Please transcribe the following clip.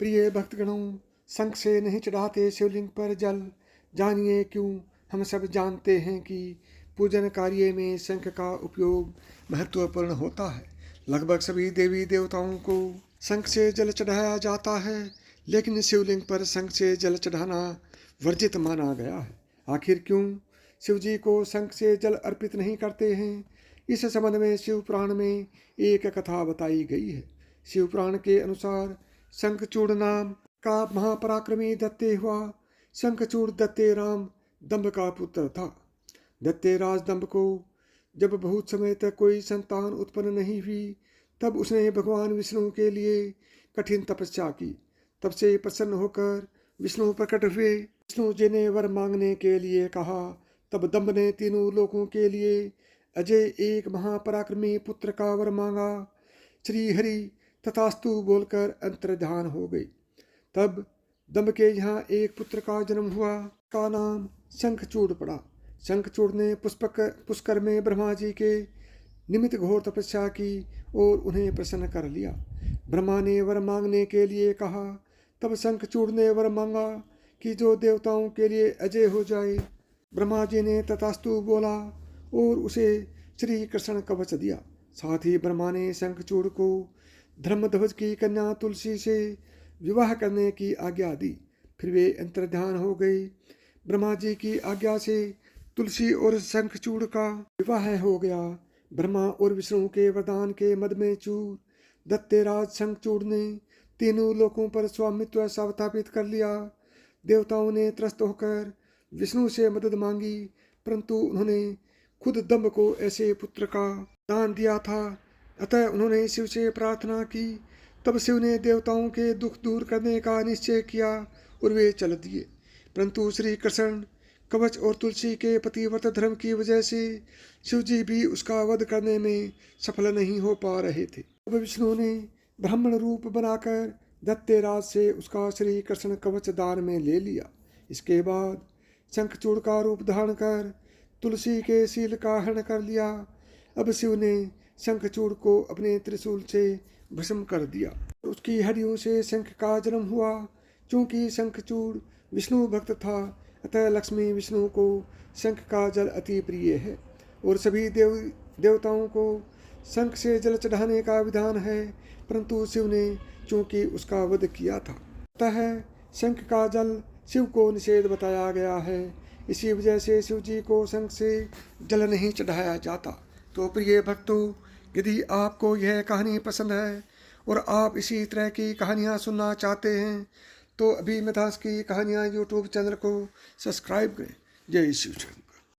प्रिय भक्तगणों, शंख से नहीं चढ़ाते शिवलिंग पर जल। जानिए क्यों। हम सब जानते हैं कि पूजन कार्य में शंख का उपयोग महत्वपूर्ण होता है। लगभग सभी देवी देवताओं को शंख से जल चढ़ाया जाता है, लेकिन शिवलिंग पर शंख से जल चढ़ाना वर्जित माना गया है। आखिर क्यों शिव जी को शंख से जल अर्पित नहीं करते हैं? इस संबंध में शिव पुराण में एक कथा बताई गई है। शिव पुराण के अनुसार शंखचूड़ नाम का महापराक्रमी दत्ते हुआ। शंखचूड़ दत्ते राम दंभ का पुत्र था। दत्ते राज दंभ को जब बहुत समय तक कोई संतान उत्पन्न नहीं हुई, तब उसने भगवान विष्णु के लिए कठिन तपस्या की। तब से प्रसन्न होकर विष्णु प्रकट हुए। विष्णु जी ने वर मांगने के लिए कहा। तब दंभ ने तीनों लोगों के लिए अजय एक महापराक्रमी पुत्र का वर मांगा। श्री हरि तथास्तु बोलकर अंतर्ध्यान हो गई। तब दंभ के यहाँ एक पुत्र का जन्म हुआ, का नाम शंखचूड़ पड़ा। शंखचूड़ ने पुष्कर में ब्रह्मा जी के निमित्त घोर तपस्या की और उन्हें प्रसन्न कर लिया। ब्रह्मा ने वर मांगने के लिए कहा। तब शंखचूड़ ने वर मांगा कि जो देवताओं के लिए अजय हो जाए। ब्रह्मा जी ने तथास्तु बोला और उसे श्री कृष्ण कवच दिया। साथ ही ब्रह्मा ने शंखचूड़ को धर्मध्वज की कन्या तुलसी से विवाह करने की आज्ञा दी। फिर वे अंतर्ध्यान हो गए। ब्रह्मा जी की आज्ञा से तुलसी और शंखचूड़ का विवाह हो गया। ब्रह्मा और विष्णु के वरदान के मद में चूर दत्तेराज शंखचूड़ ने तीनों लोकों पर स्वामित्व स्थापित कर लिया। देवताओं ने त्रस्त होकर विष्णु से मदद मांगी, परंतु उन्होंने खुद दंभ को ऐसे पुत्र का दान दिया था। अतः उन्होंने शिव से प्रार्थना की। तब शिव ने देवताओं के दुख दूर करने का निश्चय किया और वे चल दिए। परंतु श्री कृष्ण कवच और तुलसी के पतिव्रत धर्म की वजह से शिव जी भी उसका वध करने में सफल नहीं हो पा रहे थे। तब विष्णु ने ब्राह्मण रूप बनाकर दत्तेराज से उसका श्री कृष्ण कवच दान में ले लिया। इसके बाद शंखचूड़ का रूप धारण कर तुलसी के शील का हरण कर लिया। अब शिव ने शंखचूड़ को अपने त्रिशूल से भस्म कर दिया। उसकी हड्डियों से शंख का जन्म हुआ। क्योंकि शंखचूड़ विष्णु भक्त था, अतः लक्ष्मी विष्णु को शंख का जल अति प्रिय है और सभी देवताओं को शंख से जल चढ़ाने का विधान है। परंतु शिव ने चूंकि उसका वध किया था, अतः शंख का जल शिव को निषेध बताया गया है। इसी वजह से शिव जी को शंख से जल नहीं चढ़ाया जाता। तो प्रिय भक्तों, यदि आपको यह कहानी पसंद है और आप इसी तरह की कहानियाँ सुनना चाहते हैं, तो अभी मिथास की कहानियाँ यूट्यूब चैनल को सब्सक्राइब करें। जय शिव।